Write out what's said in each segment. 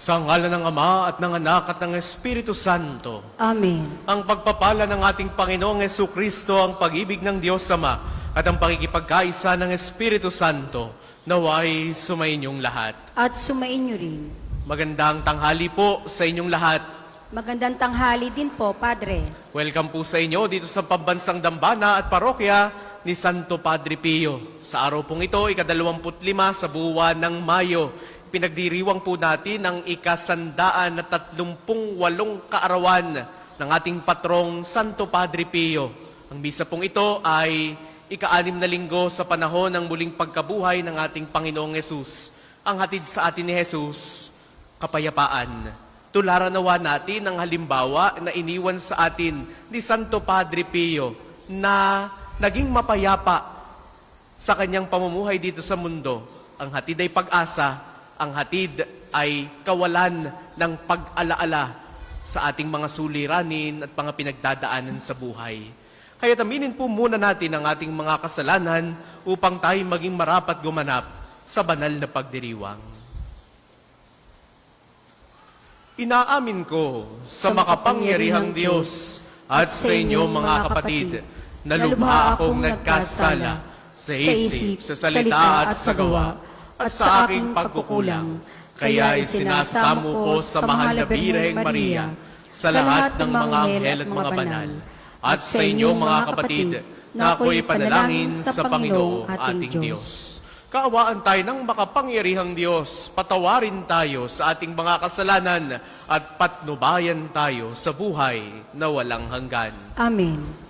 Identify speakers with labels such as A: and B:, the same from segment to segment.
A: Sa ngalan ng Ama at ng Anak at ng Espiritu Santo.
B: Amen.
A: Ang pagpapala ng ating Panginoong Jesucristo, ang pag-ibig ng Diyos Ama, at ang pakikipagkaisa ng Espiritu Santo, naway sumainyong lahat.
B: At sumainyo rin.
A: Magandang tanghali po sa inyong lahat.
B: Magandang tanghali din po, Padre.
A: Welcome po sa inyo dito sa Pambansang Dambana at Parokya ni Santo Padre Pio. Sa araw pong ito, ika-25 sa buwan ng Mayo, pinagdiriwang po natin ang ika-138 kaarawan ng ating patrong Santo Padre Pio. Ang misa pong ito ay ika-6 na linggo sa panahon ng muling pagkabuhay ng ating Panginoong Hesus. Ang hatid sa atin ni Hesus, kapayapaan. Tularan nawa natin ang halimbawa na iniwan sa atin ni Santo Padre Pio na naging mapayapa sa kanyang pamumuhay dito sa mundo. Ang hatid ay pag-asa. Ang hatid ay kawalan ng pag-alaala sa ating mga suliranin at mga pinagdadaanan sa buhay. Kaya aminin po muna natin ang ating mga kasalanan upang tayo maging marapat gumanap sa banal na pagdiriwang. Inaamin ko sa makapangyarihang Diyos at sa inyo mga kapatid na lubha akong nagkasala sa isip, sa salita at sa gawa, at sa aking pagkukulang, kaya isinasamo ko sa mahal na Birheng Maria, sa lahat ng mga anghel at mga banal, at sa inyo mga kapatid, na ako'y panalangin sa Panginoong ating Diyos. Kaawaan tayo ng makapangyarihang Diyos, patawarin tayo sa ating mga kasalanan, at patnubayan tayo sa buhay na walang hanggan.
B: Amen.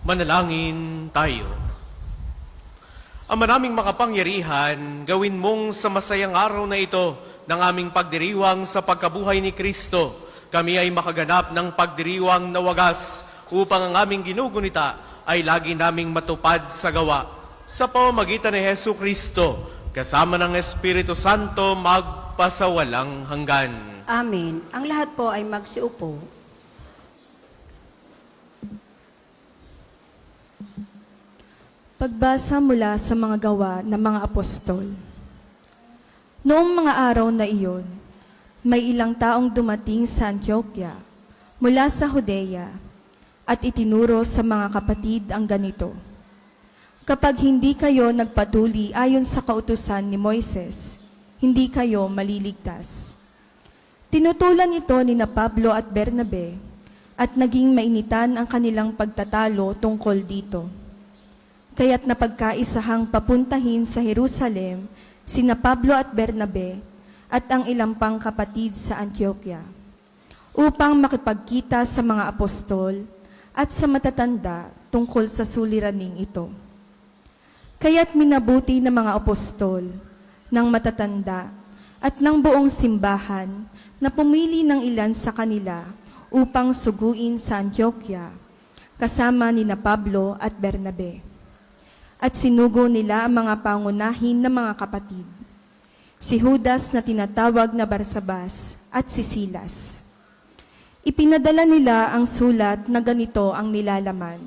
A: Manalangin tayo. Ama naming makapangyarihan, gawin mong sa masayang araw na ito ng aming pagdiriwang sa pagkabuhay ni Kristo, kami ay makaganap ng pagdiriwang na wagas upang ang aming ginugunita ay lagi naming matupad sa gawa. Sa pamamagitan ni Hesu Kristo, kasama ng Espiritu Santo, magpasawalang hanggan.
B: Amen. Ang lahat po ay magsiupo.
C: Pagbasa mula sa mga gawa ng mga apostol. Noong mga araw na iyon, may ilang taong dumating sa Antioquia mula sa Judea at itinuro sa mga kapatid ang ganito: kapag hindi kayo nagpatuli ayon sa kautusan ni Moises, hindi kayo maliligtas. Tinutulan ito ni Pablo at Bernabe at naging mainitan ang kanilang pagtatalo tungkol dito. Kaya't napagkaisahang papuntahin sa Jerusalem sina Pablo at Bernabe at ang ilang pang kapatid sa Antioquia upang makipagkita sa mga apostol at sa matatanda tungkol sa suliraning ito. Kaya't minabuti ng mga apostol, ng matatanda at ng buong simbahan na pumili ng ilan sa kanila upang suguin sa Antioquia kasama ni Pablo at Bernabe. At sinugo nila ang mga pangunahin ng mga kapatid, si Judas na tinatawag na Barsabas at si Silas. Ipinadala nila ang sulat na ganito ang nilalaman: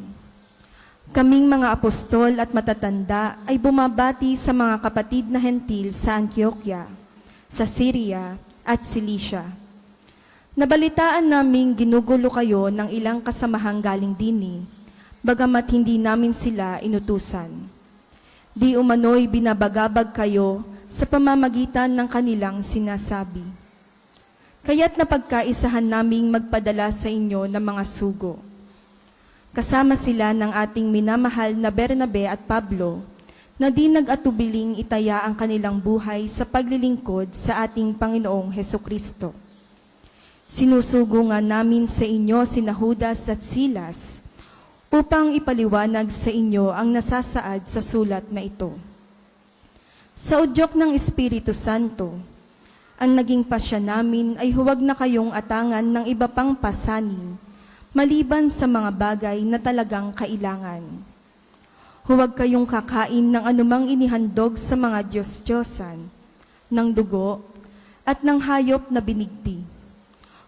C: kaming mga apostol at matatanda ay bumabati sa mga kapatid na hentil sa Antioquia, sa Syria at Cilicia. Nabalitaan naming ginugulo kayo ng ilang kasamahang galing dini, bagamat hindi namin sila inutusan. Di umano'y binabagabag kayo sa pamamagitan ng kanilang sinasabi. Kaya't napagkaisahan naming magpadala sa inyo ng mga sugo. Kasama sila ng ating minamahal na Bernabe at Pablo, na di nag-atubiling itaya ang kanilang buhay sa paglilingkod sa ating Panginoong Hesukristo. Sinusugo nga namin sa inyo sina Judas at Silas, upang ipaliwanag sa inyo ang nasasaad sa sulat na ito. Sa udyok ng Espiritu Santo, ang naging pasya namin ay huwag na kayong atangan ng iba pang pasanin, maliban sa mga bagay na talagang kailangan. Huwag kayong kakain ng anumang inihandog sa mga Diyos-Diyosan, ng dugo, at ng hayop na binigti.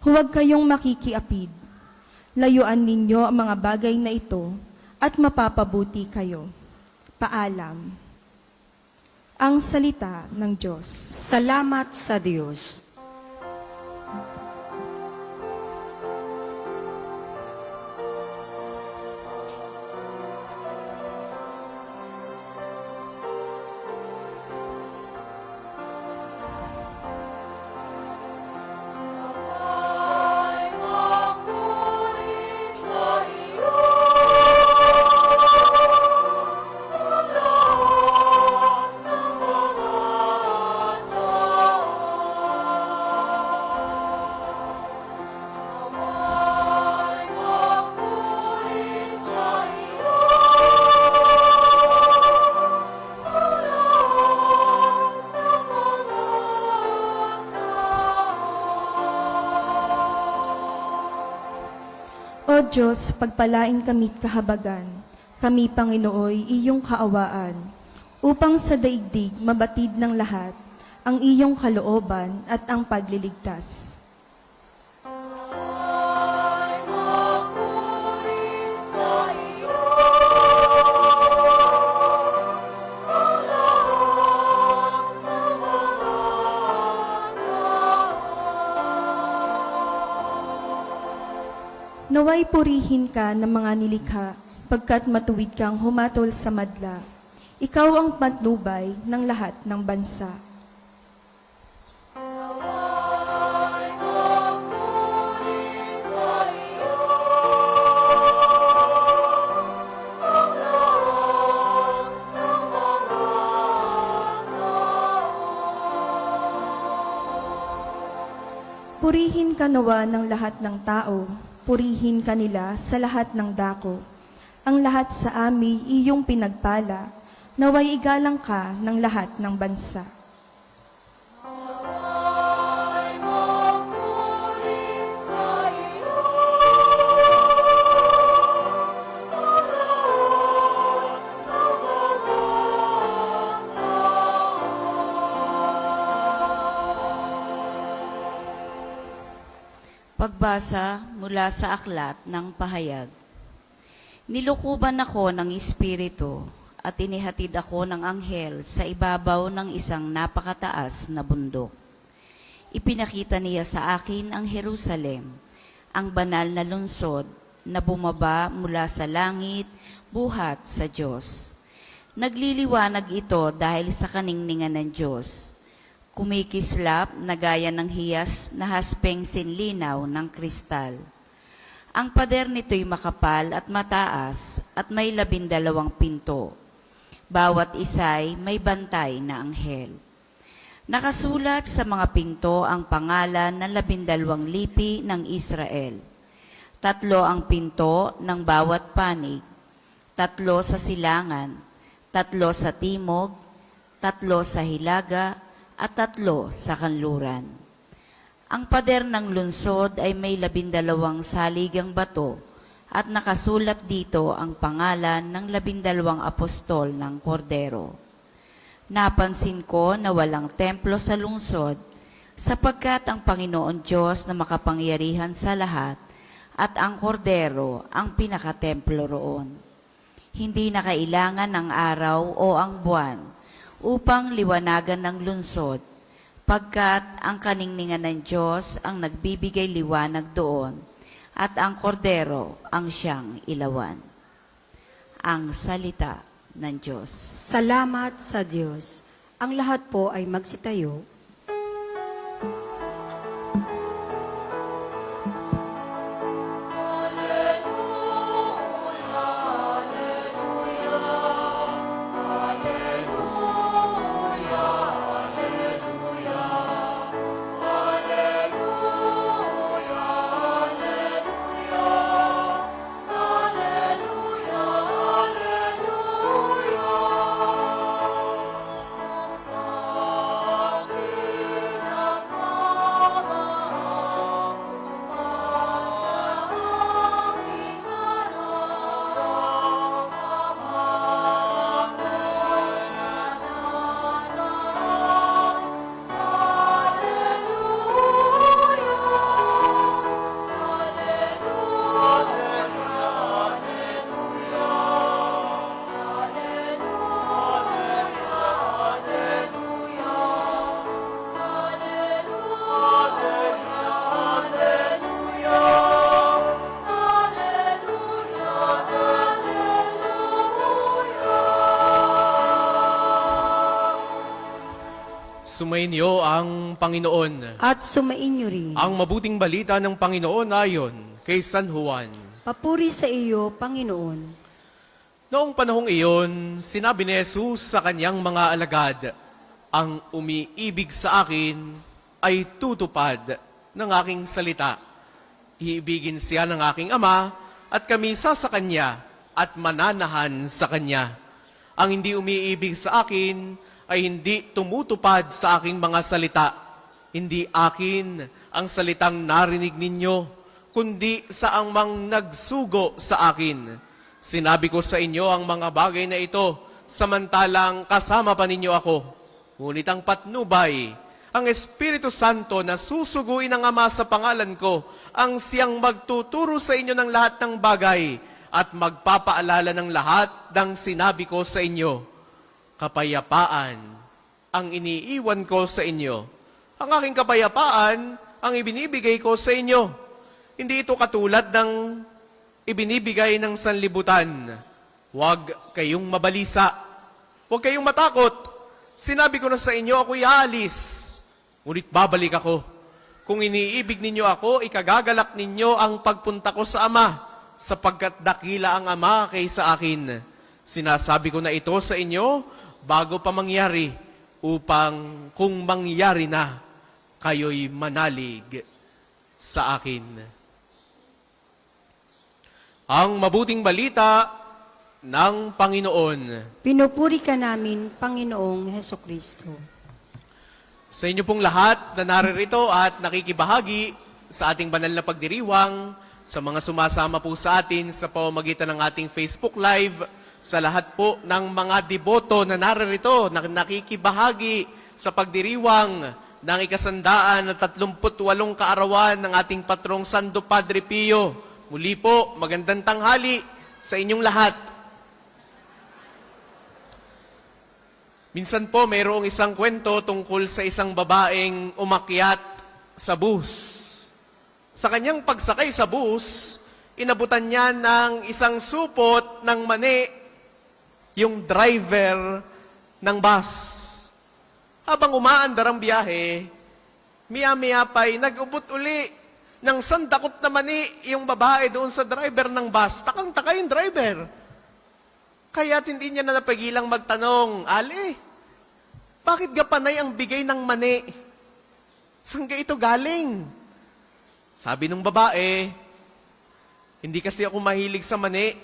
C: Huwag kayong makikiapid. Layuan ninyo ang mga bagay na ito at mapapabuti kayo. Paalam. Ang salita ng Diyos.
B: Salamat sa Diyos.
C: O Diyos, pagpalain kami't kahabagan, kami Panginooy iyong kaawaan, upang sa daigdig mabatid ng lahat ang iyong kalooban at ang pagliligtas. Naway purihin ka ng mga nilikha, pagkat matuwid kang humatol sa madla. Ikaw ang patnubay ng lahat ng bansa. Purihin ka nawa ng lahat ng tao, purihin kanila sa lahat ng dako, Ang lahat sa amin iyong pinagpala, naway igalang ka ng lahat ng bansa.
D: Pagbasa mula sa aklat ng pahayag. Nilukuban ako ng Espiritu at inihatid ako ng anghel sa ibabaw ng isang napakataas na bundok. Ipinakita niya sa akin ang Jerusalem, ang banal na lungsod na bumaba mula sa langit, buhat sa Diyos. Nagliliwanag ito dahil sa kaningningan ng Diyos. Kumikislap na gaya ng hiyas na haspeng sinlinaw ng kristal. Ang pader nito'y makapal at mataas at may 12 pinto. Bawat isa'y may bantay na anghel. Nakasulat sa mga pinto ang pangalan ng 12 lipi ng Israel. 3 ang pinto ng bawat panig, 3 sa silangan, 3 sa timog, 3 sa hilaga, at 3 sa kanluran. Ang pader ng lungsod ay may 12 saligang bato at nakasulat dito ang pangalan ng 12 apostol ng Kordero. Napansin ko na walang templo sa lungsod sapagkat ang Panginoon Diyos na makapangyarihan sa lahat at ang Kordero ang pinakatemplo roon. Hindi na kailangan ng araw o ang buwan upang liwanagan ng lungsod, pagkat ang kaningningan ng Diyos ang nagbibigay liwanag doon, at ang kordero ang siyang ilawan. Ang salita ng Diyos.
B: Salamat sa Diyos. Ang lahat po ay magsitayo.
A: Sumainyo ang Panginoon.
B: At sumainyo rin.
A: Ang mabuting balita ng Panginoon ayon kay San Juan.
B: Papuri sa iyo, Panginoon.
A: Noong panahong iyon, sinabi ni Jesus sa kanyang mga alagad, ang umiibig sa akin ay tutupad ng aking salita. Iibigin siya ng aking Ama at kami sa kanya at mananahan sa kanya. Ang hindi umiibig sa akin ay hindi tumutupad sa aking mga salita. Hindi akin ang salitang narinig ninyo, kundi sa mang nagsugo sa akin. Sinabi ko sa inyo ang mga bagay na ito, samantalang kasama pa ninyo ako. Ngunit ang patnubay, ang Espiritu Santo na susuguin ng Ama sa pangalan ko, ang siyang magtuturo sa inyo ng lahat ng bagay at magpapaalala ng lahat ng sinabi ko sa inyo. Kapayapaan ang iniiwan ko sa inyo. Ang aking kapayapaan ang ibinibigay ko sa inyo. Hindi ito katulad ng ibinibigay ng sanlibutan. Huwag kayong mabalisa. Huwag kayong matakot. Sinabi ko na sa inyo, ako'y aalis. Ngunit babalik ako. Kung iniibig ninyo ako, ikagagalak ninyo ang pagpunta ko sa Ama, sapagkat dakila ang Ama kaysa akin. Sinasabi ko na ito sa inyo, bago pa mangyari, upang kung mangyari na, kayo'y manalig sa akin. Ang mabuting balita ng Panginoon.
B: Pinupuri ka namin, Panginoong Heso Kristo.
A: Sa inyo pong lahat na naririto at nakikibahagi sa ating banal na pagdiriwang, sa mga sumasama po sa atin sa pamamagitan ng ating Facebook Live, sa lahat po ng mga deboto na naririto, na nakikibahagi sa pagdiriwang ng 138 kaarawan ng ating patrong Santo Padre Pio. Muli po, magandang tanghali sa inyong lahat. Minsan po, mayroong isang kwento tungkol sa isang babaeng umakyat sa bus. Sa kanyang pagsakay sa bus, inabutan niya ng isang supot ng mani yung driver ng bus. Habang umaandar ang biyahe, miya-miya pa'y nag-ubot uli ng sandakot na mani yung babae doon sa driver ng bus. Takang-taka yung driver. Kaya't hindi niya na napagilang magtanong, Ali, bakit gapanay ang bigay ng mani? Saan ka ito galing? Sabi ng babae, hindi kasi ako mahilig sa mani.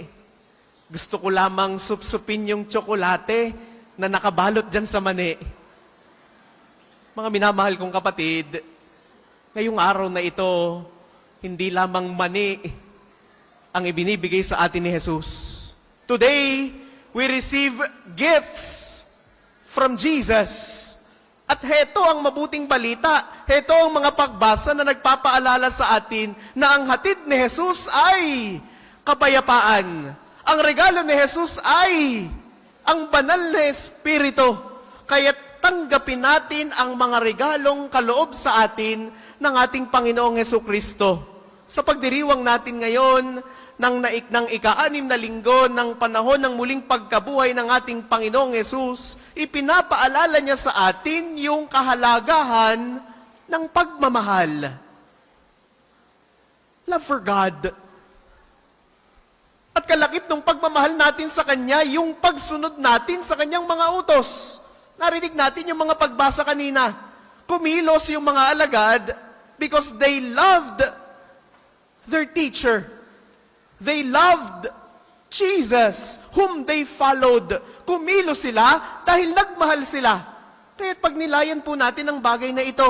A: Gusto ko lamang supsupin yung tsokolate na nakabalot dyan sa mani. Mga minamahal kong kapatid, ngayong araw na ito, hindi lamang mani ang ibinibigay sa atin ni Jesus. Today, we receive gifts from Jesus. At heto ang mabuting balita, heto ang mga pagbasa na nagpapaalala sa atin na ang hatid ni Jesus ay kapayapaan. Ang regalo ni Jesus ay ang banal na Espiritu. Kaya tanggapin natin ang mga regalong kaloob sa atin ng ating Panginoong Hesukristo. Sa pagdiriwang natin ngayon, ng ika-6 na linggo ng panahon ng muling pagkabuhay ng ating Panginoong Hesus, ipinapaalala niya sa atin yung kahalagahan ng pagmamahal. Love for God. At kalakip ng pagmamahal natin sa Kanya, yung pagsunod natin sa Kanyang mga utos. Narinig natin yung mga pagbasa kanina. Kumilos yung mga alagad because they loved their teacher. They loved Jesus, whom they followed. Kumilos sila dahil nagmahal sila. Kaya pag nilayan po natin ang bagay na ito,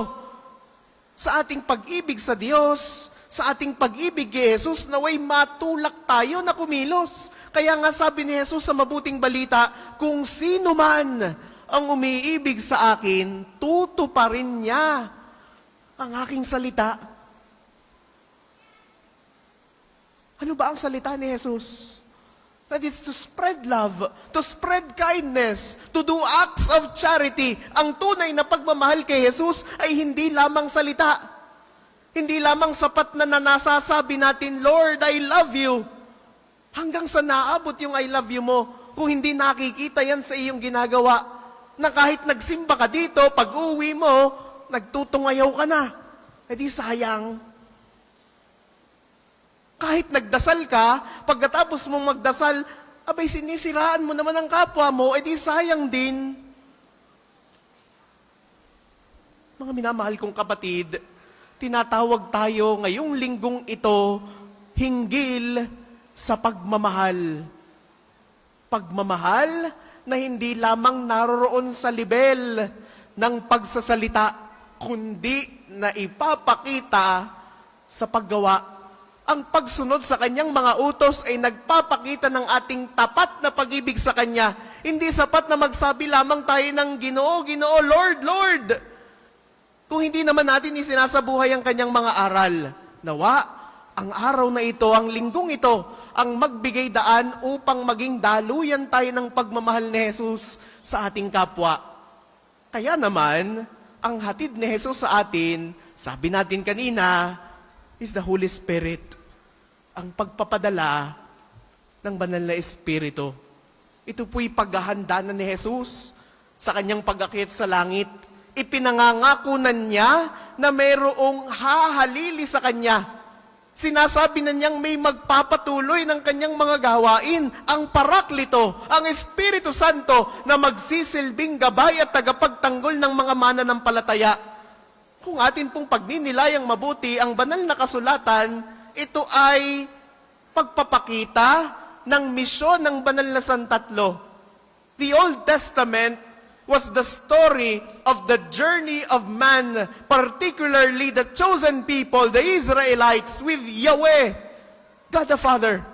A: sa ating pag-ibig sa Diyos, sa ating pag-ibig kay Jesus, naway matulak tayo na kumilos. Kaya nga sabi ni Jesus sa mabuting balita, kung sino man ang umiibig sa akin, tutuparin niya ang aking salita. Ano ba ang salita ni Jesus? That is to spread love, to spread kindness, to do acts of charity. Ang tunay na pagmamahal kay Jesus ay hindi lamang salita. Hindi lamang sapat na nasasabi natin, Lord, I love you. Hanggang sa naabot yung I love you mo, kung hindi nakikita yan sa iyong ginagawa, na kahit nagsimba ka dito, pag uwi mo, nagtutungayaw ka na. E di sayang. Kahit nagdasal ka, pagkatapos mong magdasal, abay sinisiraan mo naman ang kapwa mo, edi sayang din. Mga minamahal kong kapatid, tinatawag tayo ngayong linggong ito, hinggil sa pagmamahal. Pagmamahal na hindi lamang naroroon sa libel ng pagsasalita, kundi na ipapakita sa paggawa. Ang pagsunod sa kanyang mga utos ay nagpapakita ng ating tapat na pag-ibig sa kanya. Hindi sapat na magsabi lamang tayo ng Ginoo, Ginoo, Lord, Lord. Kung hindi naman natin isinasabuhay ang kanyang mga aral. Nawa, ang araw na ito, ang linggong ito, ang magbigay daan upang maging daluyan tayo ng pagmamahal ni Jesus sa ating kapwa. Kaya naman, ang hatid ni Jesus sa atin, sabi natin kanina, is the Holy Spirit. Ang pagpapadala ng banal na Espiritu. Ito po'y paghahanda na ni Jesus sa kanyang pag-akyat sa langit. Ipinangangako na niya na mayroong hahalili sa kanya. Sinasabi na niyang may magpapatuloy ng kanyang mga gawain, ang Paraklito, ang Espiritu Santo na magsisilbing gabay at tagapagtanggol ng mga mananampalataya. Kung atin pong pagninilayang mabuti ang banal na kasulatan, ito ay pagpapakita ng misyon ng banal na Santatlo. The Old Testament was the story of the journey of man, particularly the chosen people, the Israelites, with Yahweh, God the Father.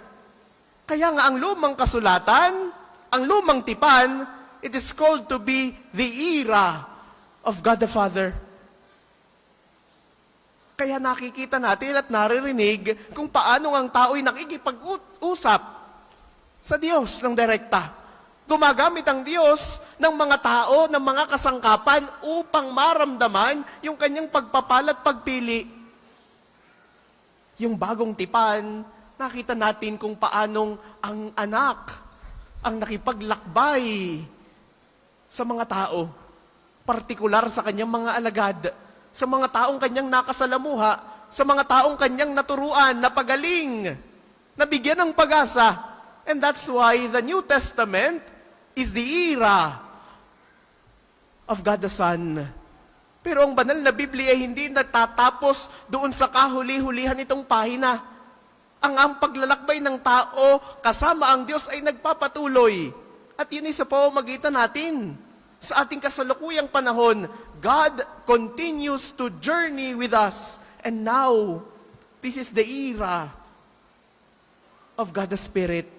A: Kaya nga ang lumang kasulatan, ang lumang tipan, it is called to be the era of God the Father. Kaya nakikita natin at naririnig kung paano ang tao'y nakikipag-usap sa Diyos ng direkta. Gumagamit ang Diyos ng mga tao, ng mga kasangkapan upang maramdaman yung kanyang pagpapala at pagpili. Yung bagong tipan, nakita natin kung paanong ang anak ang nakipaglakbay sa mga tao, partikular sa kanyang mga alagad, sa mga taong kanyang nakasalamuha, sa mga taong kanyang naturuan, napagaling, nabigyan ng pag-asa. And that's why the New Testament is the era of God the Son. Pero ang banal na Biblia ay hindi natatapos doon sa kahuli-hulihan itong pahina. Ang paglalakbay ng tao kasama ang Diyos ay nagpapatuloy. At yun ay sa pamamagitan natin. Sa ating kasalukuyang panahon, God continues to journey with us. And now, this is the era of God the Spirit.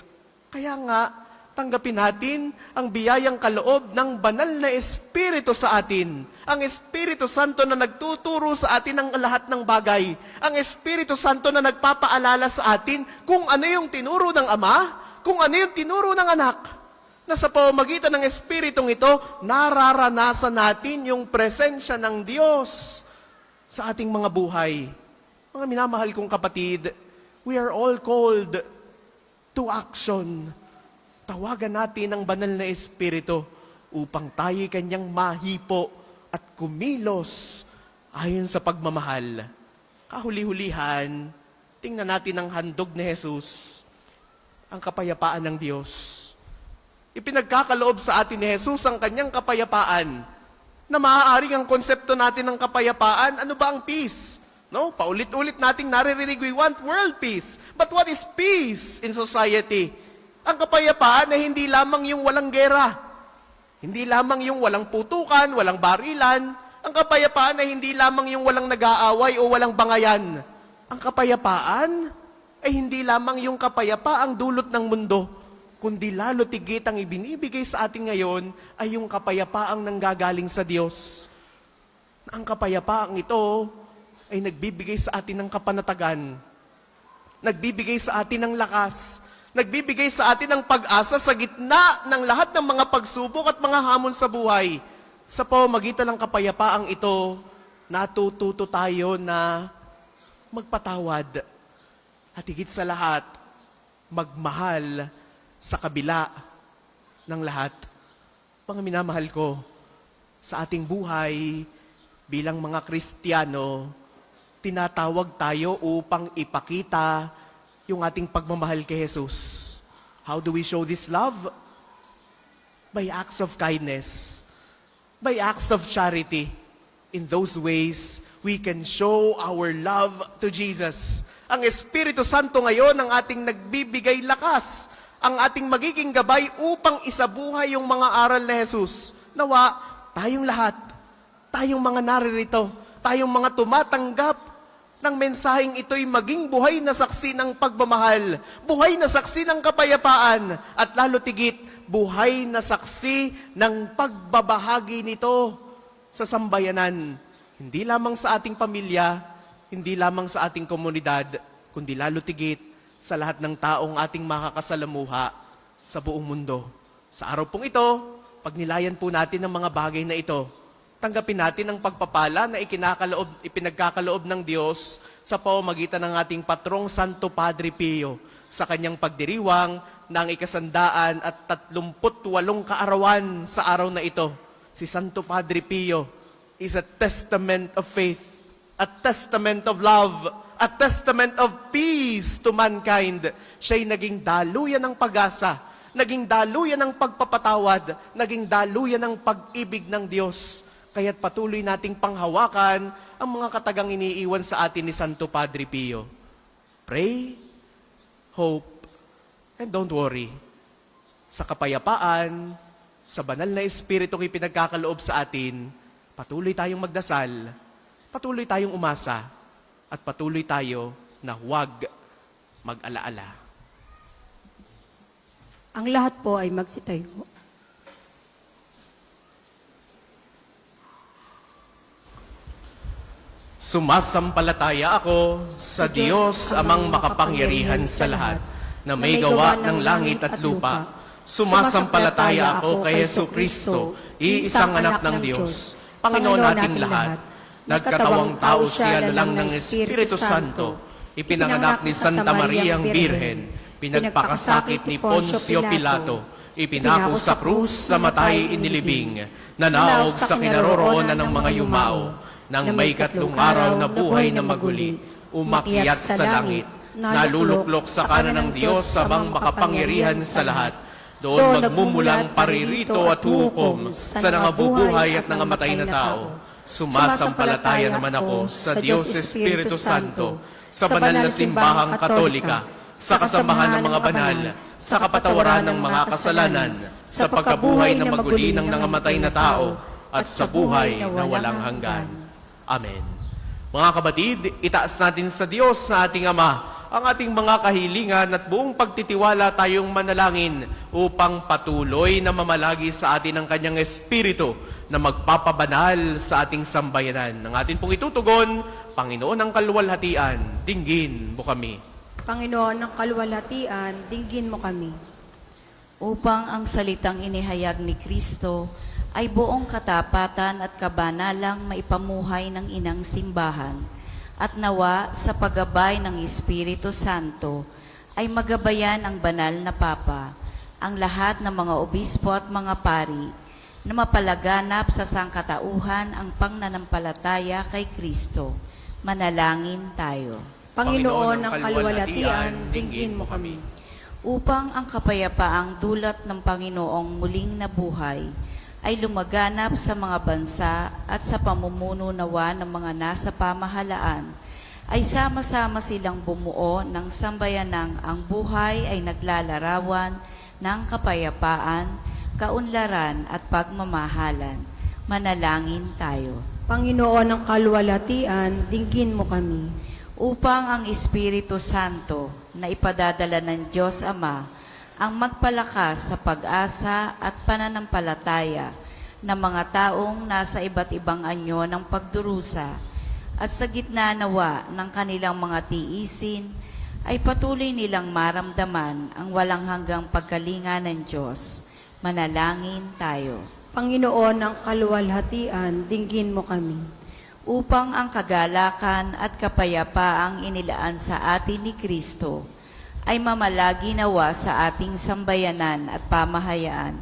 A: Kaya nga, tanggapin natin ang biyayang kaloob ng banal na Espiritu sa atin. Ang Espiritu Santo na nagtuturo sa atin ng lahat ng bagay. Ang Espiritu Santo na nagpapaalala sa atin kung ano yung tinuro ng Ama, kung ano yung tinuro ng Anak. Na sa pamamagitan ng Espiritong ito, nararanasan natin yung presensya ng Diyos sa ating mga buhay. Mga minamahal kong kapatid, we are all called to action. Tawagan natin ang banal na Espiritu upang tayo kanyang mahipo at kumilos ayon sa pagmamahal. Kahuli-hulihan, tingnan natin ang handog ni Jesus, ang kapayapaan ng Diyos. Ipinagkakaloob sa atin ni Jesus ang kanyang kapayapaan na maaaring ang konsepto natin ng kapayapaan, ano ba ang peace? No? Paulit-ulit nating naririnig, we want world peace. But what is peace in society? Ang kapayapaan ay hindi lamang yung walang gera. Hindi lamang yung walang putukan, walang barilan. Ang kapayapaan ay hindi lamang yung walang nag-aaway o walang bangayan. Ang kapayapaan ay hindi lamang yung kapayapaang dulot ng mundo, kundi lalo tigit ang ibinibigay sa atin ngayon ay yung kapayapaang nanggagaling sa Diyos. Ang kapayapaang ito ay nagbibigay sa atin ng kapanatagan, nagbibigay sa atin ng lakas, nagbibigay sa atin ng pag-asa sa gitna ng lahat ng mga pagsubok at mga hamon sa buhay. Sa pamamagitan ng kapayapaang ito, natututo tayo na magpatawad at higit sa lahat, magmahal sa kabila ng lahat. Mga minamahal ko, sa ating buhay bilang mga Kristiyano, tinatawag tayo upang ipakita yung ating pagmamahal kay Jesus. How do we show this love? By acts of kindness, by acts of charity. In those ways, we can show our love to Jesus. Ang Espiritu Santo ngayon ang ating nagbibigay lakas, ang ating magiging gabay upang isabuhay yung mga aral ni Jesus. Nawa, tayong lahat, tayong mga naririto, tayong mga tumatanggap ng mensaheng ito'y maging buhay na saksi ng pagmamahal, buhay na saksi ng kapayapaan, at lalo tigit, buhay na saksi ng pagbabahagi nito sa sambayanan. Hindi lamang sa ating pamilya, hindi lamang sa ating komunidad, kundi lalo tigit sa lahat ng taong ating makakasalamuha sa buong mundo. Sa araw pong ito, pagnilayan po natin ang mga bagay na ito. Tanggapin natin ang pagpapala na ipinagkakaloob ng Diyos sa pamamagitan ng ating patrong Santo Padre Pio sa kanyang pagdiriwang ng 138 kaarawan sa araw na ito. Si Santo Padre Pio is a testament of faith, a testament of love, a testament of peace to mankind. Siya'y naging daluyan ng pag-asa, naging daluyan ng pagpapatawad, naging daluyan ng pag-ibig ng Diyos. Kaya't patuloy nating panghawakan ang mga katagang iniiwan sa atin ni Santo Padre Pio. Pray, hope, And don't worry, sa kapayapaan, sa banal na Espiritong ipinagkakaloob sa atin, patuloy tayong magdasal, patuloy tayong umasa, at patuloy tayo na huwag mag-alaala.
B: Ang lahat po ay magsitayo.
A: Sumasampalataya ako sa Diyos amang makapangyarihan sa lahat, na may gawa ng langit at lupa. Sumasampalataya ako kay Yesu Kristo, iisang anak ng Diyos, Panginoon nating lahat. Nagkatawang tao siya na lang ng Espiritu Santo, ipinanganak ni Santa Mariang Birhen, pinagpakasakit ni Poncio Pilato, ipinako sa krus, namatay inilibing, nanaog sa kinaroroonan ng mga yumao, nang may 3 araw na buhay na maguli, umakyat sa langit, naluluklok sa kanan ng Diyos amang makapangyarihan sa lahat. Doon magmumulang paririto at hukom sa nangabubuhay at nangamatay na tao. Sumasampalataya naman ako sa Diyos Espiritu Santo, sa banal na simbahang katolika, sa kasamahan ng mga banal, sa kapatawaran ng mga kasalanan, sa pagkabuhay na maguli ng nangamatay na tao, at sa buhay na walang hanggan. Amen. Mga kabatid, itaas natin sa Diyos na ating Ama ang ating mga kahilingan at buong pagtitiwala tayong manalangin upang patuloy na mamalagi sa atin ang Kanyang Espiritu na magpapabanal sa ating sambayanan. Ang atin pong itutugon, Panginoon ng kaluwalhatian, dinggin mo kami.
B: Panginoon ng kaluwalhatian, dinggin mo kami.
D: Upang ang salitang inihayag ni Kristo ay buong katapatan at kabanalang maipamuhay ng inang simbahan, at nawa sa paggabay ng Espiritu Santo ay magabayan ang banal na Papa, ang lahat ng mga obispo at mga pari, na mapalaganap sa sangkatauhan ang pangnanampalataya kay Kristo. Manalangin tayo.
B: Panginoon ng kaluwalhatian, dinggin mo kami.
D: Upang ang kapayapaang dulot ng Panginoong muling nabuhay ay lumaganap sa mga bansa at sa pamumuno nawa ng mga nasa pamahalaan, ay sama-sama silang bumuo ng sambayanang ang buhay ay naglalarawan ng kapayapaan, kaunlaran at pagmamahalan. Manalangin tayo.
B: Panginoon ng kaluwalhatian, dinggin mo kami.
D: Upang ang Espiritu Santo na ipadadala ng Diyos Ama ang magpalakas sa pag-asa at pananampalataya ng mga taong nasa iba't ibang anyo ng pagdurusa, at sa gitna nawa ng kanilang mga tiisin ay patuloy nilang maramdaman ang walang hanggang pagkalinga ng Diyos. Manalangin tayo.
B: Panginoon ng kaluwalhatian, dinggin mo kami.
D: Upang ang kagalakan at kapayapaang inilaan sa atin ni Kristo ay mamalagi nawa sa ating sambayanan at pamahayaan.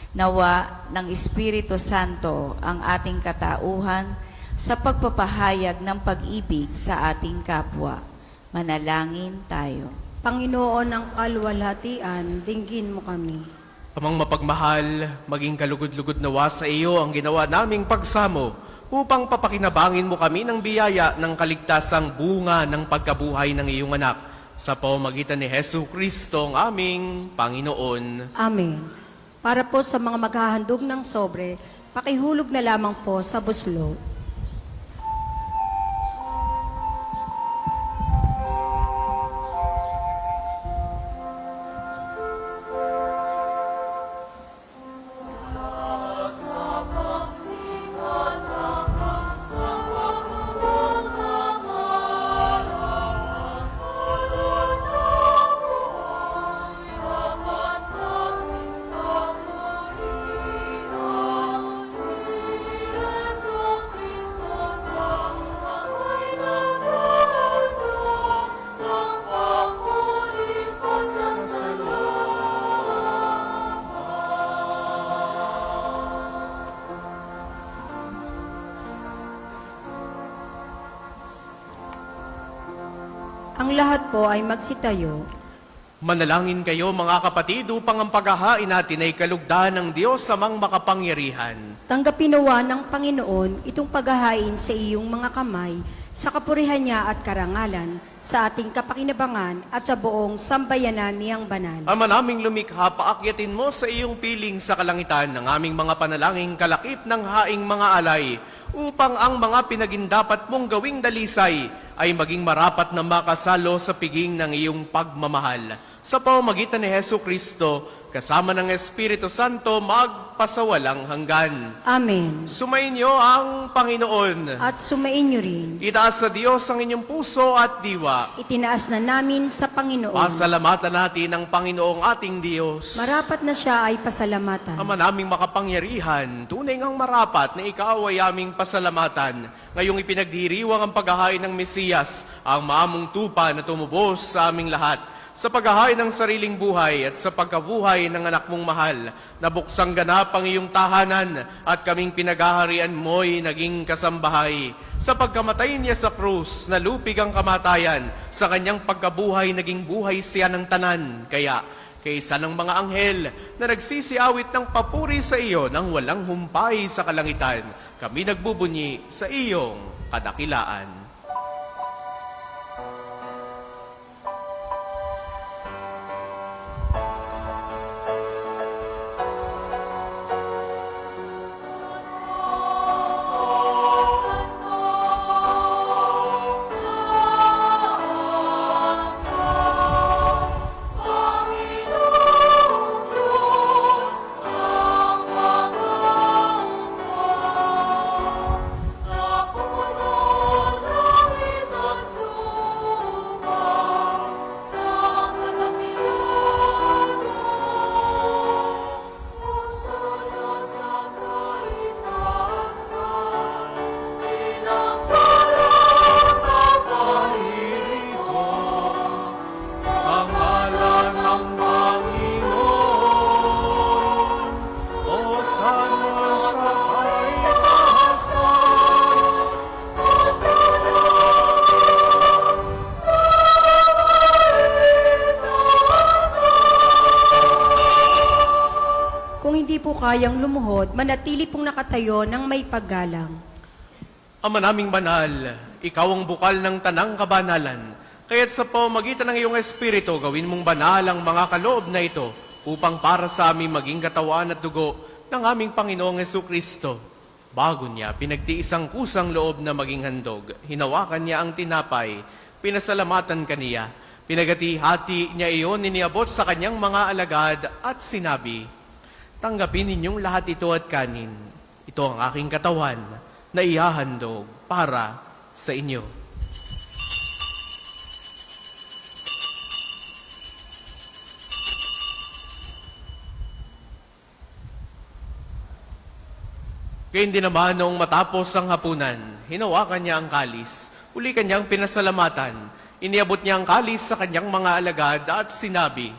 D: Nawa ng Espiritu Santo ang ating katauhan sa pagpapahayag ng pag-ibig sa ating kapwa. Manalangin tayo.
B: Panginoon ng kaluwalhatian, dinggin mo kami.
A: Amang mapagmahal, maging kalugod-lugod nawa sa iyo ang ginawa naming pagsamo upang papakinabangin mo kami ng biyaya ng kaligtasang bunga ng pagkabuhay ng iyong anak sa pamamagitan ni Hesu Kristo ang aming Panginoon.
B: Amen. Para po sa mga maghahandog ng sobre, pakihulog na lamang po sa buslo. Ang lahat po ay magsitayo.
A: Manalangin kayo mga kapatid upang ang paghahain natin ay kalugdan ng Diyos amang makapangyarihan.
B: Tanggapin nawa ng Panginoon itong paghahain sa iyong mga kamay sa kapurihan niya at karangalan, sa ating kapakinabangan at sa buong sambayanan niyang banal.
A: Ama naming lumikha, paakyatin mo sa iyong piling sa kalangitan ng aming mga panalangin kalakip ng haing mga alay, upang ang mga pinagindapat mong gawing dalisay ay maging marapat na makasalo sa piging ng iyong pagmamahal. Sa pamamagitan ni Hesu Kristo, kasama ng Espiritu Santo, magpasawalang hanggan.
B: Amen.
A: Sumainyo ang Panginoon.
B: At sumainyo rin.
A: Itaas sa Diyos ang inyong puso at diwa.
B: Itinaas na namin sa Panginoon.
A: Pasalamatan natin ang Panginoong ating Diyos.
B: Marapat na siya ay pasalamatan.
A: Ama naming makapangyarihan, tunay ngang marapat na ikaw ay aming pasalamatan. Ngayong ipinagdiriwang ang paghahain ng Mesiyas, ang maamong tupa na tumubos sa aming lahat. Sa paghahain ng sariling buhay at sa pagkabuhay ng anak mong mahal, nabuksang ganap ang iyong tahanan at kaming pinaghaharian mo'y naging kasambahay. Sa pagkamatay niya sa krus, nalupig ang kamatayan, sa kanyang pagkabuhay naging buhay siya ng tanan. Kaya, kaysa ng mga anghel na nagsisiawit ng papuri sa iyo nang walang humpay sa kalangitan, kami nagbubunyi sa iyong kadakilaan.
B: Kayang lumuhod, manatili pong nakatayo ng may paggalang.
A: Ama naming banal, ikaw ang bukal ng tanang kabanalan. Kaya't sa pamamagitan ng iyong Espiritu, gawin mong banal ang mga kaloob na ito upang para sa aming maging katawan at dugo ng aming Panginoong Jesucristo. Bago niya, pinagtiis ang kusang loob na maging handog. Hinawakan niya ang tinapay, pinasalamatan kaniya. Pinagati-hati niya iyon, iniabot sa kanyang mga alagad at sinabi, tanggapin ninyong lahat ito at kanin. Ito ang aking katawan na ihahandog para sa inyo. Gayun din naman noong matapos ang hapunan, hinawakan niya ang kalis. Uli kanyang pinasalamatan. Iniabot niya ang kalis sa kanyang mga alagad at sinabi,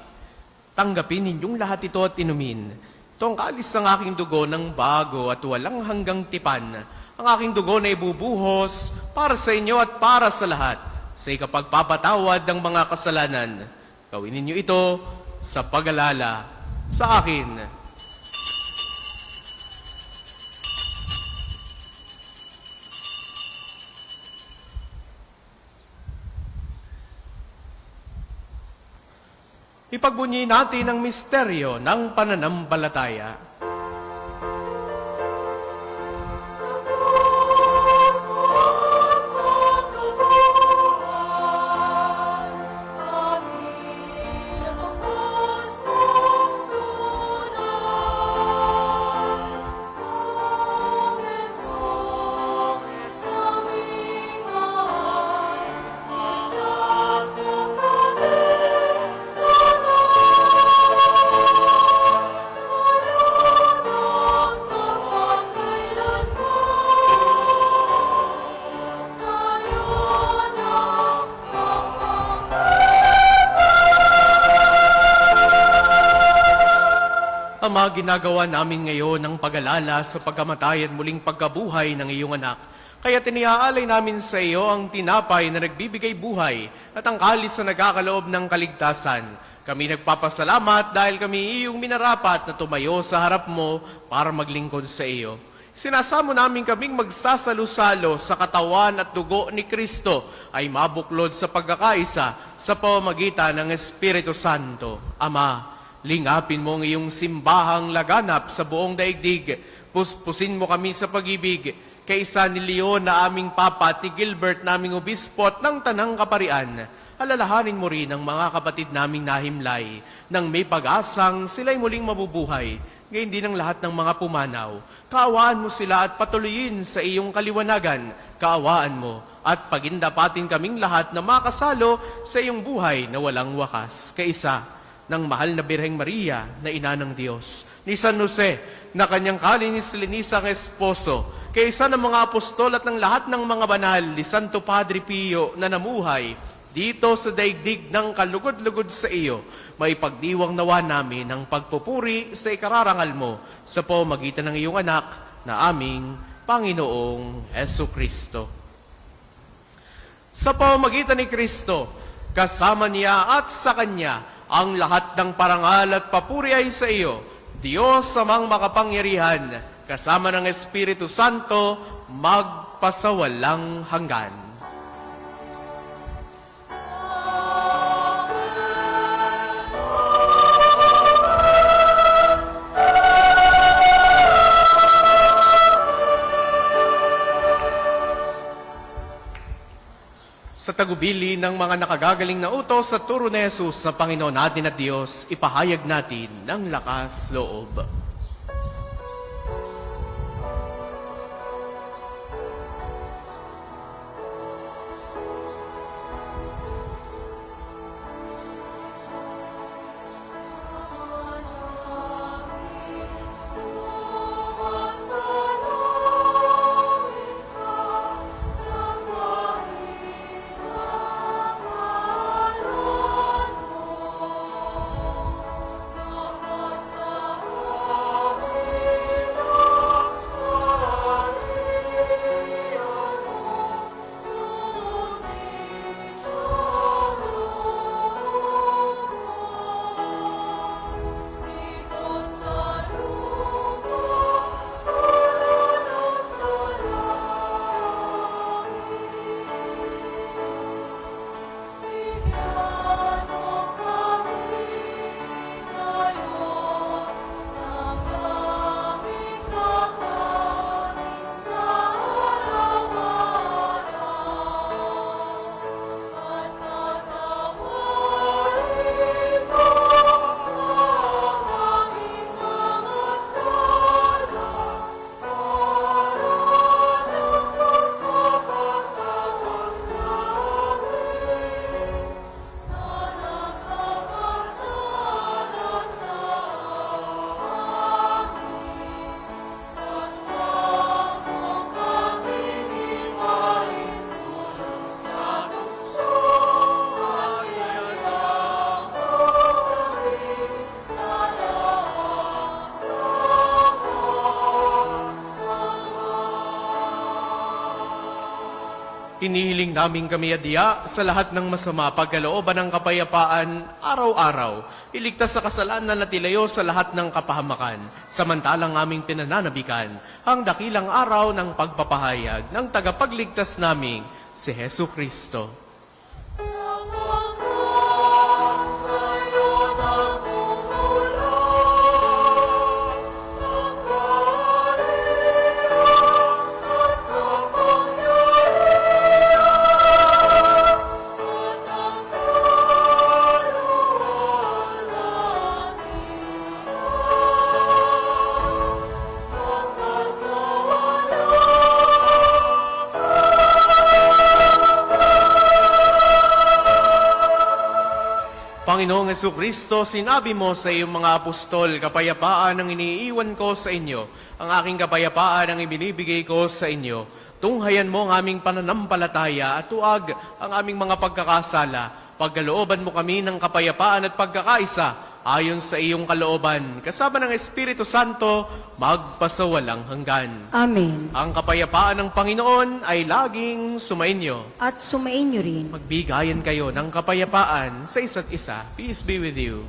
A: tanggapin ninyong lahat ito at inumin. Ito ang kalis ng aking dugo ng bago at walang hanggang tipan. Ang aking dugo na ibubuhos para sa inyo at para sa lahat sa ikapagpapatawad ng mga kasalanan. Gawin ninyo ito sa pag-alala sa akin. Ipagbunyi natin ang misteryo ng pananampalataya. Ama, ginagawa namin ngayon ang pag-alala sa pagkamatay at muling pagkabuhay ng iyong anak. Kaya tiniaalay namin sa iyo ang tinapay na nagbibigay buhay at ang kalis na nagkakaloob ng kaligtasan. Kami nagpapasalamat dahil kami iyong minarapat na tumayo sa harap mo para maglingkod sa iyo. Sinasamo namin kaming magsasalo-salo sa katawan at dugo ni Kristo ay mabuklod sa pagkakaisa sa pamamagitan ng Espiritu Santo. Ama, lingapin mo ang iyong simbahang laganap sa buong daigdig. Puspusin mo kami sa pag-ibig. Kaisa ni Leon na aming papa at ni Gilbert naming obispo at ng Tanang Kaparian. Alalahanin mo rin ang mga kapatid naming nahimlay nang may pag-asang sila'y muling mabubuhay. Ngayon din ang lahat ng mga pumanaw. Kaawaan mo sila at patuloyin sa iyong kaliwanagan. Kaawaan mo at pagindapatin kaming lahat na makasalo sa iyong buhay na walang wakas. Kaisa ng mahal na Birheng Maria na ina ng Diyos, ni San Jose na kanyang kalininisang esposo, kaisa ng mga apostol at ng lahat ng mga banal ni Santo Padre Pio na namuhay dito sa daigdig ng kalugod-lugod sa iyo, may pagdiwang nawa namin ang pagpupuri sa ikararangal mo sa pamamagitan ng iyong anak na aming Panginoong Jesucristo. Sa pamamagitan ni Kristo, kasama niya at sa Kanya, ang lahat ng parangal at papuri ay sa iyo, Diyos amang makapangyarihan, kasama ng Espiritu Santo, magpasawalang hanggan. Sa tagubili ng mga nakagagaling na utos sa turo ni Jesus sa Panginoon natin at Diyos, ipahayag natin ng lakas loob. Inihiling namin kami adya sa lahat ng masama pagkalooban ng kapayapaan araw-araw. Iligtas sa kasalanan at ilayo sa lahat ng kapahamakan. Samantalang aming pinananabikan ang dakilang araw ng pagpapahayag ng tagapagligtas naming si Hesu Kristo. Panginoong Jesucristo, sinabi mo sa iyong mga apostol, kapayapaan ang iniiwan ko sa inyo, ang aking kapayapaan ang ibinibigay ko sa inyo. Tunghayan mo ang aming pananampalataya at tuwag ang aming mga pagkakasala. Pagkalooban mo kami ng kapayapaan at pagkakaisa ayon sa iyong kalooban. Kasama ng Espiritu Santo, magpasawalang hanggan.
B: Amen.
A: Ang kapayapaan ng Panginoon ay laging sumainyo.
B: At sumainyo rin.
A: Magbigayan kayo ng kapayapaan sa isa't isa. Peace be with you.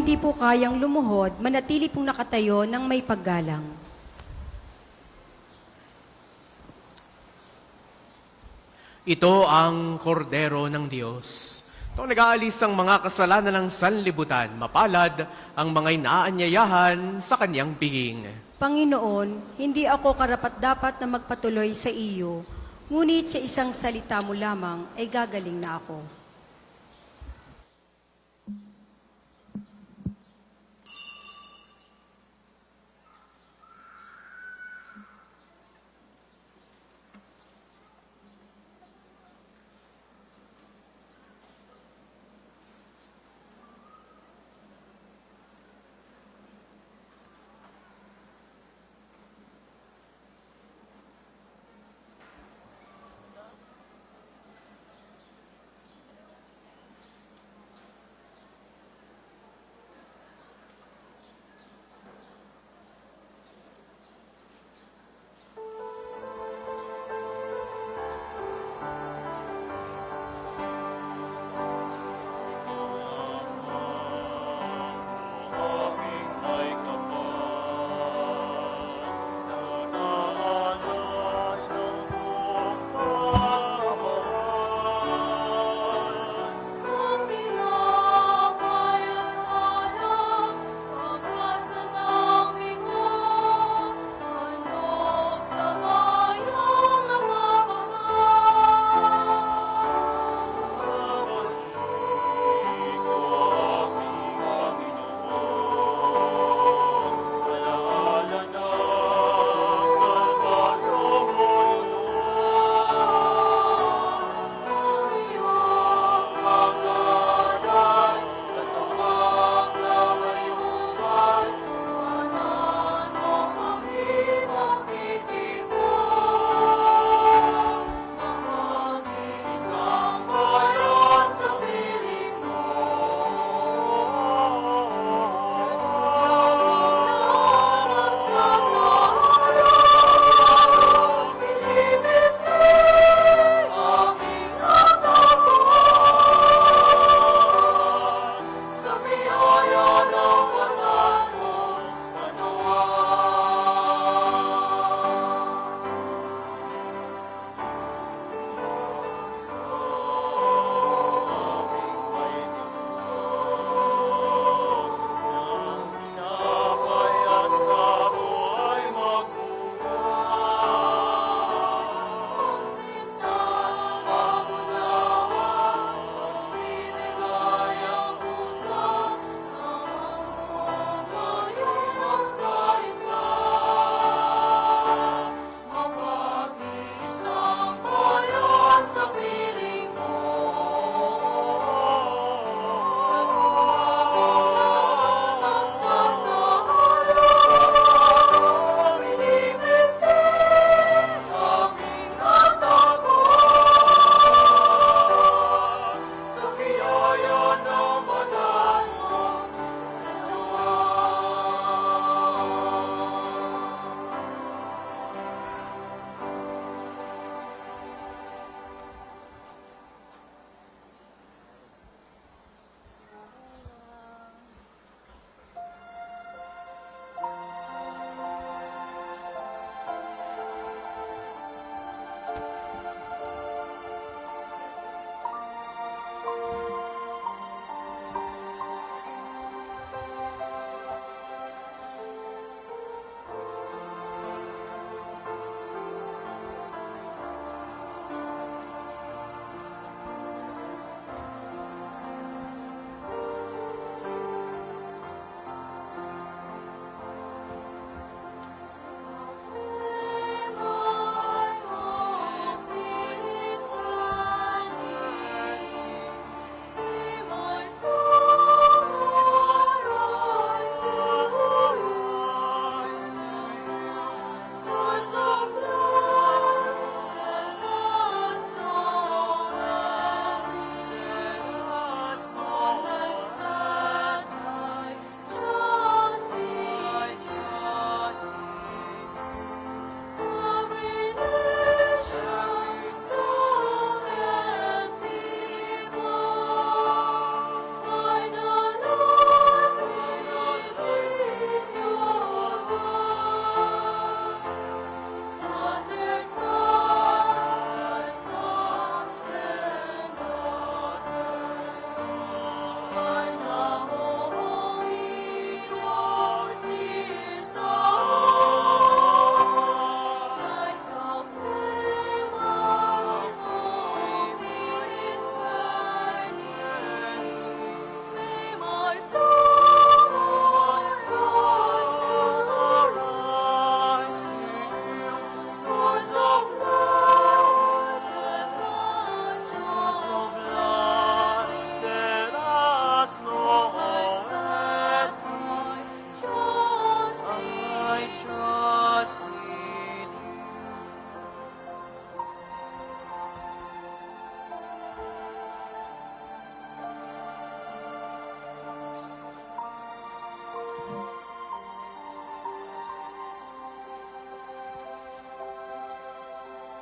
B: hindi po kayang lumuhod, manatili pong nakatayo ng may paggalang.
A: Ito ang kordero ng Diyos. Ito nag-aalis ang mga kasalanan ng sanlibutan. Mapalad ang mga inaanyayahan sa kanyang piging.
B: Panginoon, hindi ako karapat-dapat na magpatuloy sa iyo, ngunit sa isang salita mo lamang ay gagaling na ako.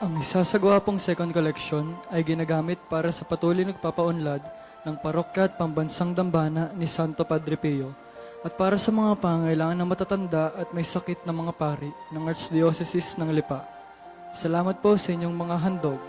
E: Ang isasagawa pong second collection ay ginagamit para sa patuloy nagpapaunlad ng parokya at pambansang dambana ni Santo Padre Pio at para sa mga pangangailangan ng matatanda at may sakit na mga pari ng Archdiocese ng Lipa. Salamat po sa inyong mga handog.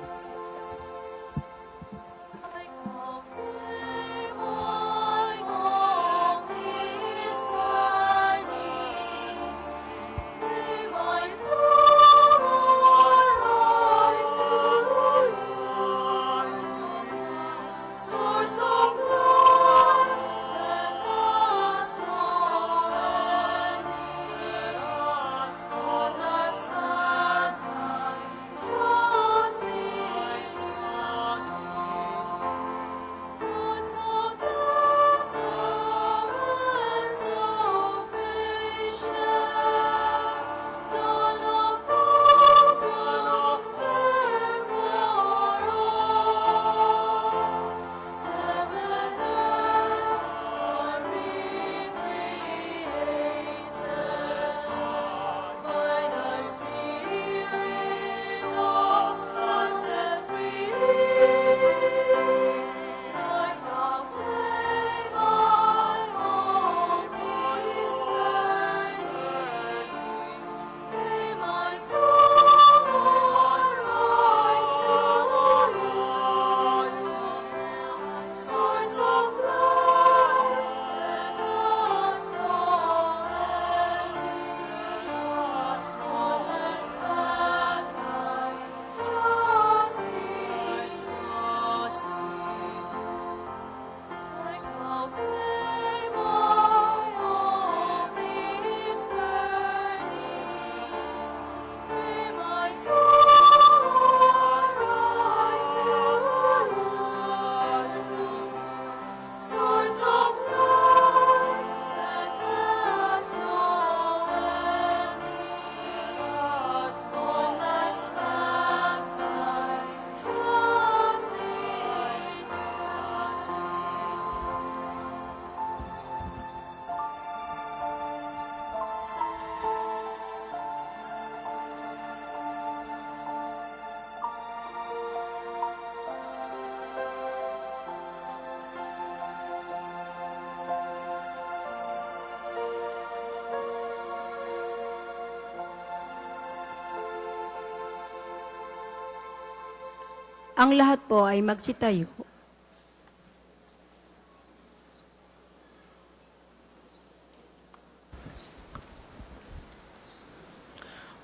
B: Ang lahat po ay magsitayo.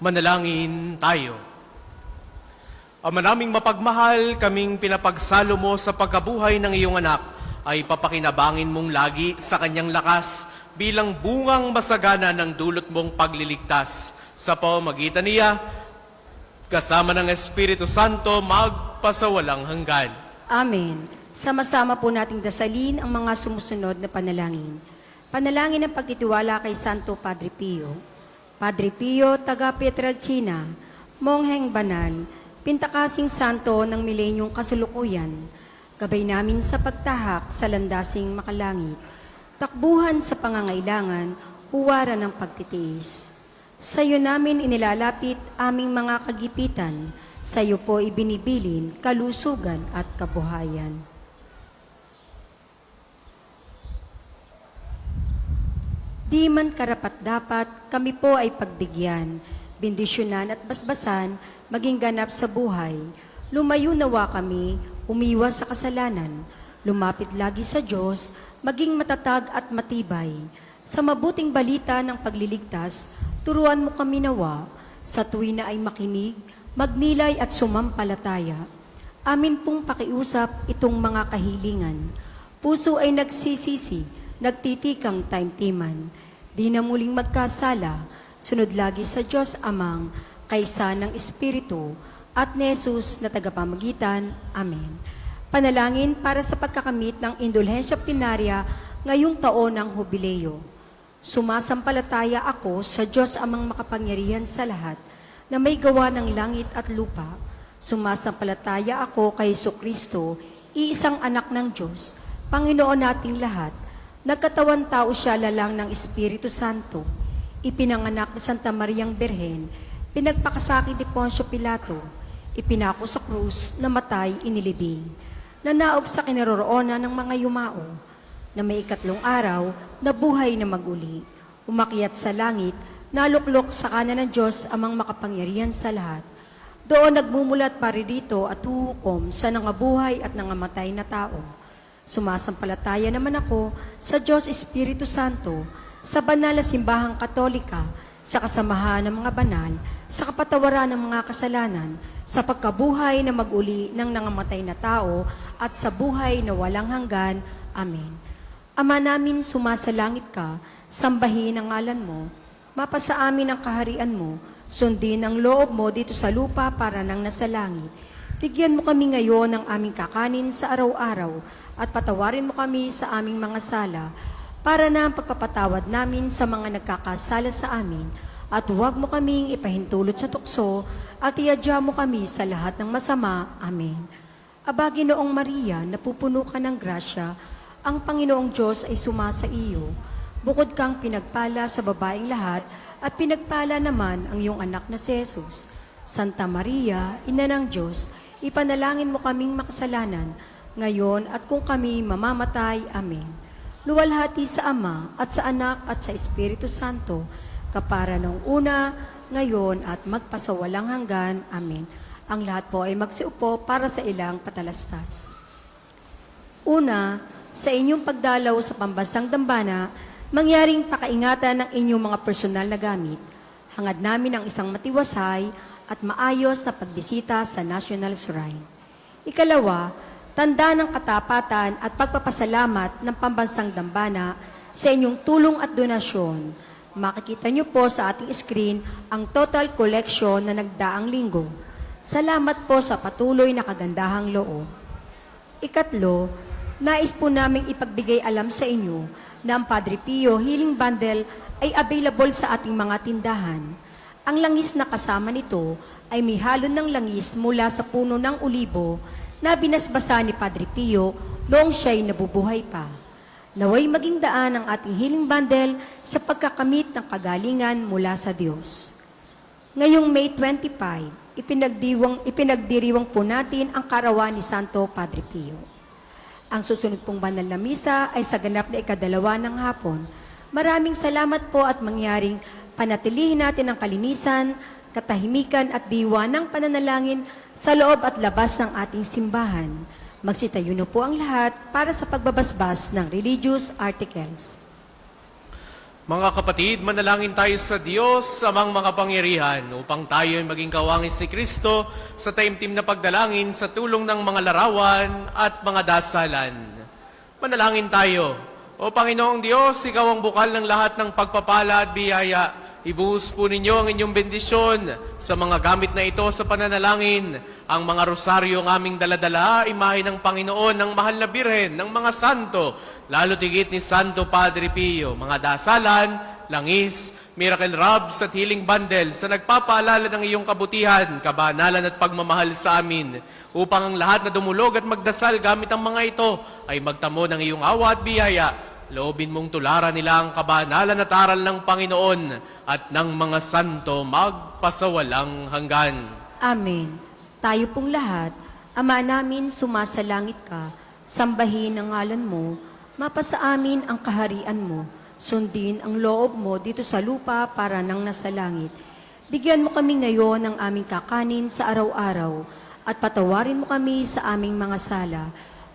A: Manalangin tayo. Ama naming mapagmahal, kaming pinapagsalo mo sa pagkabuhay ng iyong anak, ay papakinabangin mong lagi sa kanyang lakas bilang bungang masagana ng dulot mong pagliligtas. Sa pamamagitan niya, kasama ng Espiritu Santo, magpasawalang hanggan.
B: Amen. Sama-sama po nating dasalin ang mga sumusunod na panalangin. Panalangin ng pagtitiwala kay Santo Padre Pio. Padre Pio, taga Pietrelcina, mongheng banal, pintakasing santo ng milenyong kasulukuyan, gabay namin sa pagtahak sa landasing makalangit, takbuhan sa pangangailangan, huwaran ng pagtitiis. Sa iyo namin inilalapit aming mga kagipitan, sa iyo po ibinibilin kalusugan at kabuhayan. Di man karapat-dapat, kami po ay pagbigyan, bendisyonan at basbasan, maging ganap sa buhay. Lumayo nawa kami, umiwas sa kasalanan, lumapit lagi sa Diyos, maging matatag at matibay. Sa mabuting balita ng pagliligtas, turuan mo kami nawa, sa tuwi na ay makinig, magnilay at sumampalataya. Amin pong pakiusap itong mga kahilingan. Puso ay nagsisisi, nagtitikang taimtiman. Di na muling magkasala, sunod lagi sa Diyos Amang, kaysa ng Espiritu, at ni Jesus na tagapamagitan. Amen. Panalangin para sa pagkakamit ng indulhensya plenarya ngayong taon ng Hubileo. Sumasampalataya ako sa Diyos Amang makapangyarihan sa lahat, na may gawa ng langit at lupa. Sumasampalataya ako kay Jesucristo, iisang anak ng Diyos, Panginoon nating lahat. Nagkatawan tao siya lalang ng Espiritu Santo. Ipinanganak ni Santa Mariang Berhen, pinagpakasakit ni Poncio Pilato, ipinako sa krus, namatay, inilibing, nanaog sa kinaroroonan ng mga yumao, na may ikatlong araw, nabuhay na maguli, umakyat sa langit, naluklok sa kanan ng Diyos amang makapangyarihan sa lahat. Doon nagmumulat paririto at huhukom sa nangabuhay at nangamatay na tao. Sumasampalataya naman ako sa Diyos Espiritu Santo, sa banal na simbahang katolika, sa kasamahan ng mga banal, sa kapatawaran ng mga kasalanan, sa pagkabuhay na maguli ng nangamatay na tao, at sa buhay na walang hanggan. Amen. Ama namin, sumasalangit ka, sambahin ang ngalan mo, mapasa amin ang kaharian mo, sundin ang loob mo dito sa lupa para nang nasa langit. Bigyan mo kami ngayon ng aming kakanin sa araw-araw at patawarin mo kami sa aming mga sala para na ang pagpapatawad namin sa mga nagkakasala sa amin at huwag mo kaming ipahintulot sa tukso at iadya mo kami sa lahat ng masama. Amen. Aba, Ginoong Maria, napupuno ka ng grasya, ang Panginoong Diyos ay sumasa iyo. Bukod kang pinagpala sa babaeng lahat, at pinagpala naman ang iyong anak na si Jesus. Santa Maria, Ina ng Diyos, ipanalangin mo kaming makasalanan, ngayon at kung kami mamamatay. Amen. Luwalhati sa Ama, at sa Anak, at sa Espiritu Santo, kapara ng una, ngayon, at magpasawalang hanggan. Amen. Ang lahat po ay magsiupo para sa ilang patalastas. Una, sa inyong pagdalaw sa pambansang dambana, mangyaring pakaingatan ng inyong mga personal na gamit. Hangad namin ang isang matiwasay at maayos na pagbisita sa National Shrine. Ikalawa, tanda ng katapatan at pagpapasalamat ng pambansang dambana sa inyong tulong at donasyon. Makikita niyo po sa ating screen ang total collection na nagdaang linggo. Salamat po sa patuloy na kagandahang loob. Ikatlo, nais po naming ipagbigay alam sa inyo na ang Padre Pio Healing Bundle ay available sa ating mga tindahan. Ang langis na kasama nito ay may halon ng langis mula sa puno ng ulibo na binasbasa ni Padre Pio noong siya'y nabubuhay pa. Naway maging daan ang ating Healing Bundle sa pagkakamit ng kagalingan mula sa Diyos. Ngayong May 25, ipinagdiriwang po natin ang karawan ni Santo Padre Pio. Ang susunod pong banal na misa ay sa ganap na ikadalawa ng hapon. Maraming salamat po at mangyaring panatilihin natin ang kalinisan, katahimikan at diwa ng pananalangin sa loob at labas ng ating simbahan. Magsitayo na po ang lahat para sa pagbabasbas ng religious articles.
A: Mga kapatid, manalangin tayo sa Diyos, amang makapangyarihan, upang tayo ay maging kawangis ni Kristo sa taimtim na pagdalangin sa tulong ng mga larawan at mga dasalan. Manalangin tayo. O Panginoong Diyos, Ikaw ang bukal ng lahat ng pagpapala at biyaya. Ibuhos po ninyo ang inyong bendisyon sa mga gamit na ito sa pananalangin. Ang mga rosaryo ang aming daladala, imahe ng Panginoon, ng mahal na birhen, ng mga santo, lalo tigit ni Santo Padre Pio, mga dasalan, langis, miracle robs at healing bundle sa nagpapaalala ng iyong kabutihan, kabanalan at pagmamahal sa amin, upang ang lahat na dumulog at magdasal gamit ang mga ito ay magtamo ng iyong awa at biyaya. Loobin mong tularan nila ang kabanalan at aral ng Panginoon at ng mga santo magpasawalang hanggan.
B: Amen. Tayo pong lahat, Ama namin, sumasalangit ka, sambahin ang ngalan mo, mapasa amin ang kaharian mo, sundin ang loob mo dito sa lupa para nang nasa langit. Bigyan mo kami ngayon ng aming kakanin sa araw-araw at patawarin mo kami sa aming mga sala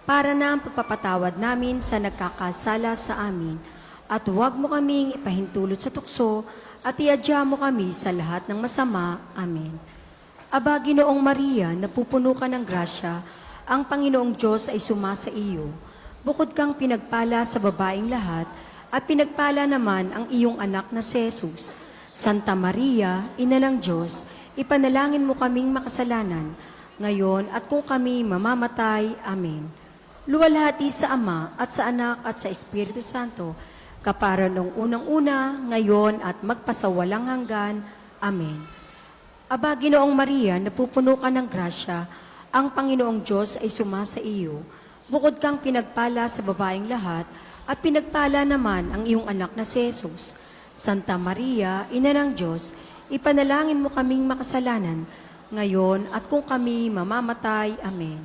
B: para na ang pagpapatawad namin sa nagkakasala sa amin. At huwag mo kaming ipahintulot sa tukso at iadya mo kami sa lahat ng masama. Amen. Aba, Ginoong Maria, napupuno ka ng grasya, ang Panginoong Diyos ay sumasa iyo. Bukod kang pinagpala sa babaeng lahat, at pinagpala naman ang iyong anak na si Jesus. Santa Maria, Ina ng Diyos, ipanalangin mo kaming makasalanan, ngayon at kung kami mamamatay. Amen. Luwalhati sa Ama, at sa Anak, at sa Espiritu Santo, kapara nung unang-una, ngayon, at magpasawalang hanggan. Amen. Aba, Ginoong Maria, napupuno ka ng grasya, ang Panginoong Diyos ay sumasa iyo. Bukod kang pinagpala sa babaeng lahat, at pinagpala naman ang iyong anak na si Jesus. Santa Maria, Ina ng Diyos, ipanalangin mo kaming makasalanan, ngayon at kung kami mamamatay. Amen.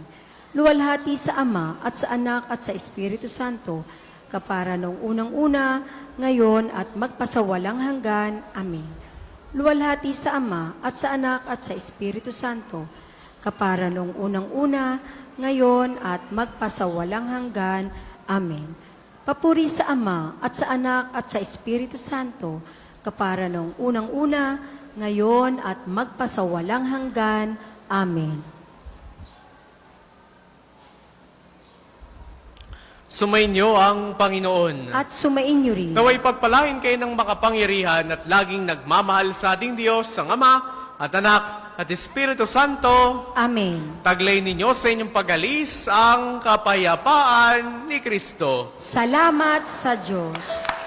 B: Luwalhati sa Ama at sa Anak at sa Espiritu Santo, kapara noong unang-una, ngayon at magpasawalang hanggan. Amen. Luwalhati sa Ama at sa Anak at sa Espiritu Santo, kapara noong unang-una, ngayon at magpasawalang hanggan. Amen. Papuri sa Ama at sa Anak at sa Espiritu Santo, kapara noong unang-una, ngayon at magpasawalang hanggan. Amen.
A: Sumainyo ang Panginoon.
B: At sumainyo rin.
A: Naway pagpalain kayo ng makapangyarihan at laging nagmamahal sa ating Diyos, ang Ama at Anak at Espiritu Santo.
B: Amen.
A: Taglay ninyo sa inyong pag-alis ang kapayapaan ni Kristo.
B: Salamat sa Diyos.